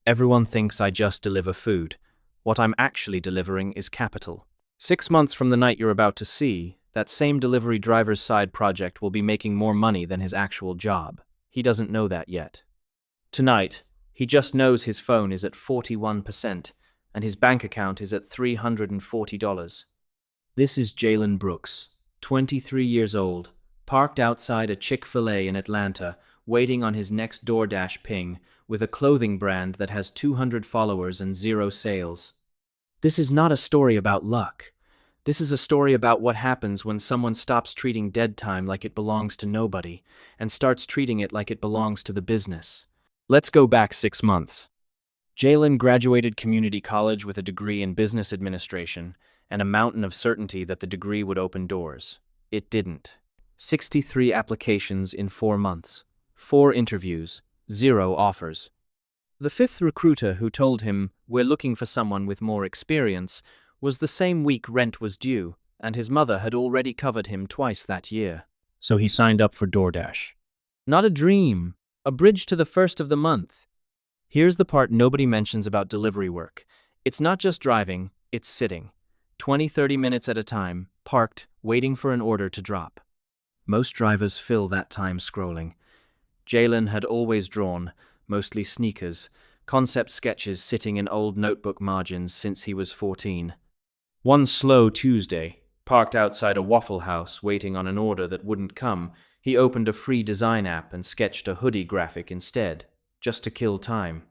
Everyone thinks I just deliver food. What I'm actually delivering is capital. 6 months from the night you're about to see, that same delivery driver's side project will be making more money than his actual job. He doesn't know that yet. Tonight, he just knows his phone is at 41% and his bank account is at $340. This is Jalen Brooks, 23 years old, parked outside a Chick-fil-A in Atlanta, waiting on his next DoorDash ping with a clothing brand that has 200 followers and 0 sales. This is not a story about luck. This is a story about what happens when someone stops treating dead time like it belongs to nobody and starts treating it like it belongs to the business. Let's go back 6 months. Jalen graduated community college with a degree in business administration and a mountain of certainty that the degree would open doors. It didn't. 63 applications in 4 months, 4 interviews, 0 offers. The 5th recruiter who told him, "We're looking for someone with more experience," was the same week rent was due, and his mother had already covered him twice that year. So he signed up for DoorDash. Not a dream, a bridge to the first of the month. Here's the part nobody mentions about delivery work. It's not just driving, it's sitting. 20-30 minutes at a time, parked, waiting for an order to drop. Most drivers fill that time scrolling. Jalen had always drawn, mostly sneakers, concept sketches sitting in old notebook margins since he was 14. One slow Tuesday, parked outside a Waffle House waiting on an order that wouldn't come, he opened a free design app and sketched a hoodie graphic instead, just to kill time.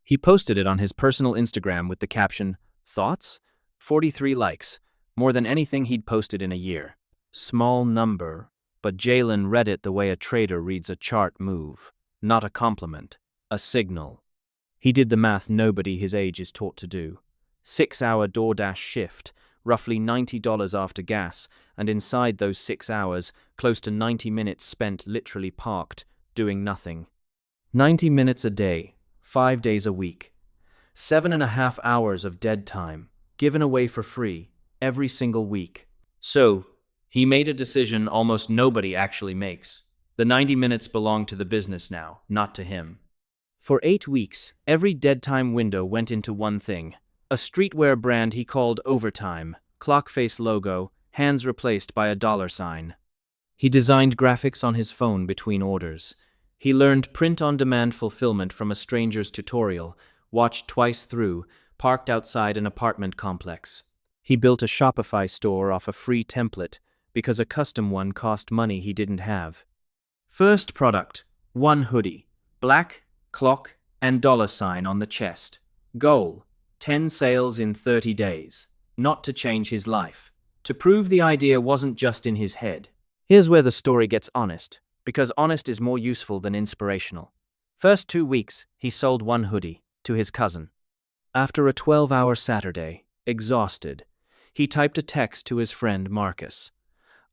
He posted it on his personal Instagram with the caption, "Thoughts?" 43 likes, more than anything he'd posted in a year. Small number, but Jalen read it the way a trader reads a chart move. Not a compliment, a signal. He did the math nobody his age is taught to do. 6-hour DoorDash shift, roughly $90 after gas, and inside those 6 hours, close to 90 minutes spent literally parked, doing nothing. 90 minutes a day, 5 days a week. 7.5 hours of dead time, given away for free, every single week. So, he made a decision almost nobody actually makes. The 90 minutes belong to the business now, not to him. For 8 weeks, every dead time window went into one thing. A streetwear brand he called Overtime, clock face logo, hands replaced by a $sign. He designed graphics on his phone between orders. He learned print-on-demand fulfillment from a stranger's tutorial, watched twice through, parked outside an apartment complex. He built a Shopify store off a free template because a custom one cost money he didn't have. First product, 1 hoodie, black, clock, and $sign on the chest. Goal, 10 sales in 30 days. Not to change his life. To prove the idea wasn't just in his head. Here's where the story gets honest, because honest is more useful than inspirational. First 2 weeks, he sold 1 hoodie to his cousin. After a 12-hour Saturday, exhausted, he typed a text to his friend Marcus.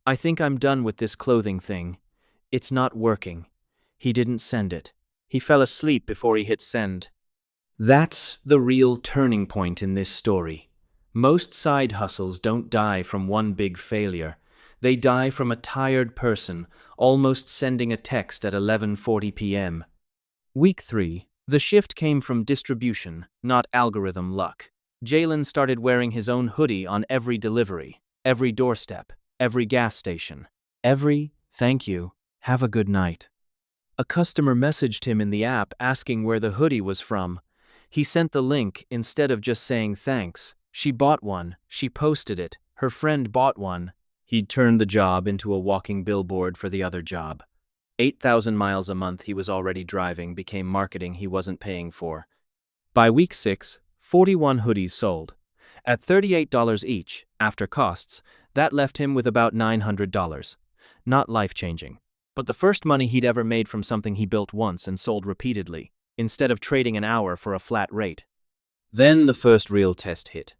"I think I'm done with this clothing thing. It's not working." He didn't send it. He fell asleep before he hit send. That's the real turning point in this story. Most side hustles don't die from one big failure. They die from a tired person almost sending a text at 11:40 p.m. Week 3, the shift came from distribution, not algorithm luck. Jalen started wearing his own hoodie on every delivery, every doorstep, every gas station. Every, "Thank you, have a good night." A customer messaged him in the app asking where the hoodie was from. He sent the link instead of just saying thanks. She bought one, she posted it, her friend bought one. He'd turned the job into a walking billboard for the other job. 8,000 miles a month he was already driving became marketing he wasn't paying for. By week 6, 41 hoodies sold. At $38 each, after costs, that left him with about $900. Not life-changing, but the first money he'd ever made from something he built once and sold repeatedly, instead of trading an hour for a flat rate. Then the first real test hit.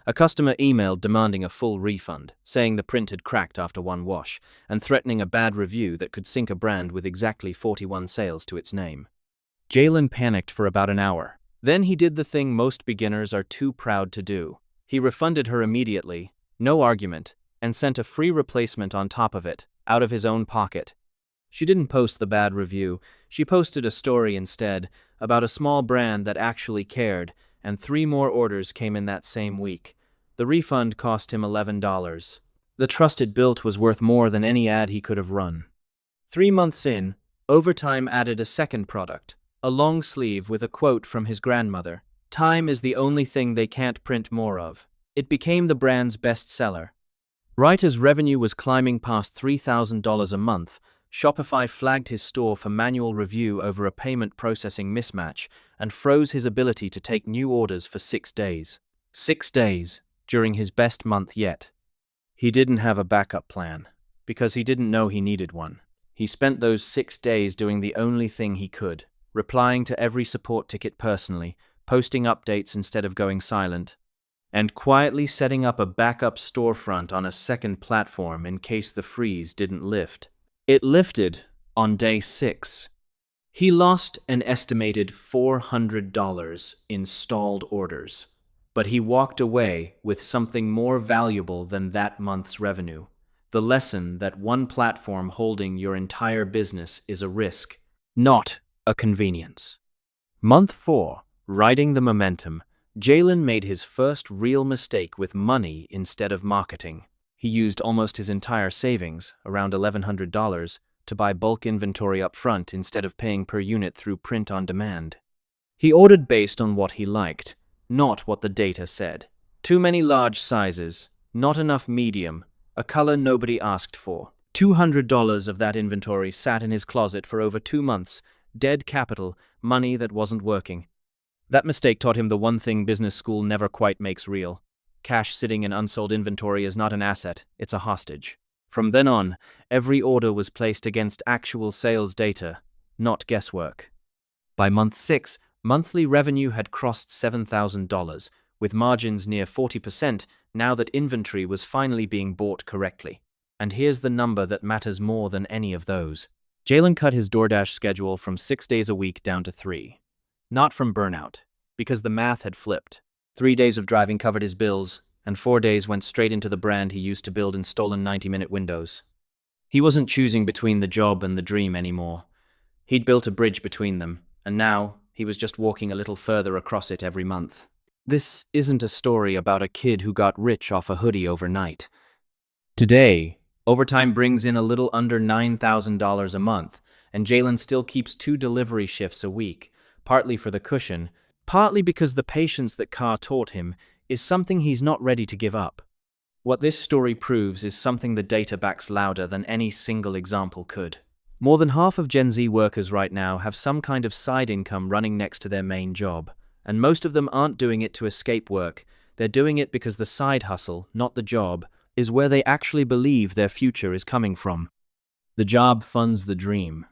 A customer emailed demanding a full refund, saying the print had cracked after 1 wash, and threatening a bad review that could sink a brand with exactly 41 sales to its name. Jalen panicked for about an hour. Then he did the thing most beginners are too proud to do. He refunded her immediately, no argument, and sent a free replacement on top of it, out of his own pocket. She didn't post the bad review. She posted a story instead, about a small brand that actually cared, and 3 more orders came in that same week. The refund cost him $11. The trust it built was worth more than any ad he could have run. 3 months in, Overtime added a second product, a long sleeve with a quote from his grandmother. "Time is the only thing they can't print more of." It became the brand's best seller. Right as revenue was climbing past $3,000 a month, Shopify flagged his store for manual review over a payment processing mismatch and froze his ability to take new orders for 6 days. 6 days, during his best month yet. He didn't have a backup plan, because he didn't know he needed one. He spent those 6 days doing the only thing he could, replying to every support ticket personally, posting updates instead of going silent, and quietly setting up a backup storefront on a second platform in case the freeze didn't lift. It lifted on day 6. He lost an estimated $400 in stalled orders, but he walked away with something more valuable than that month's revenue. The lesson that one platform holding your entire business is a risk, not a convenience. Month 4, riding the momentum, Jalen made his first real mistake with money instead of marketing. He used almost his entire savings, around $1,100, to buy bulk inventory up front instead of paying per unit through print on demand. He ordered based on what he liked, not what the data said. Too many large sizes, not enough medium, a color nobody asked for. $200 of that inventory sat in his closet for over 2 months, dead capital, money that wasn't working. That mistake taught him the one thing business school never quite makes real. Cash sitting in unsold inventory is not an asset, it's a hostage. From then on, every order was placed against actual sales data, not guesswork. By month 6, monthly revenue had crossed $7,000, with margins near 40% now that inventory was finally being bought correctly. And here's the number that matters more than any of those. Jalen cut his DoorDash schedule from 6 days a week down to 3. Not from burnout, because the math had flipped. 3 days of driving covered his bills, and 4 days went straight into the brand he used to build in stolen 90-minute windows. He wasn't choosing between the job and the dream anymore. He'd built a bridge between them, and now he was just walking a little further across it every month. This isn't a story about a kid who got rich off a hoodie overnight. Today, Overtime brings in a little under $9,000 a month, and Jalen still keeps 2 delivery shifts a week, partly for the cushion, partly because the patience that Carr taught him is something he's not ready to give up. What this story proves is something the data backs louder than any single example could. More than half of Gen Z workers right now have some kind of side income running next to their main job, and most of them aren't doing it to escape work. They're doing it because the side hustle, not the job, is where they actually believe their future is coming from. The job funds the dream.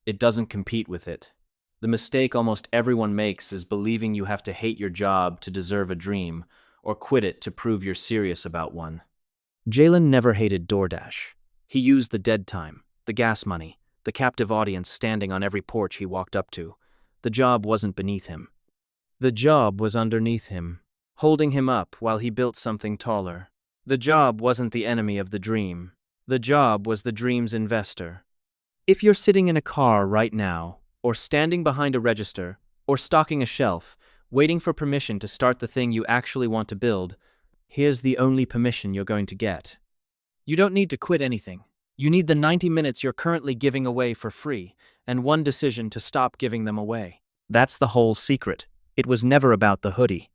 It doesn't compete with it. The mistake almost everyone makes is believing you have to hate your job to deserve a dream, or quit it to prove you're serious about one. Jalen never hated DoorDash. He used the dead time, the gas money, the captive audience standing on every porch he walked up to. The job wasn't beneath him. The job was underneath him, holding him up while he built something taller. The job wasn't the enemy of the dream. The job was the dream's investor. If you're sitting in a car right now, or standing behind a register, or stocking a shelf, waiting for permission to start the thing you actually want to build, here's the only permission you're going to get. You don't need to quit anything. You need the 90 minutes you're currently giving away for free, and one decision to stop giving them away. That's the whole secret. It was never about the hoodie.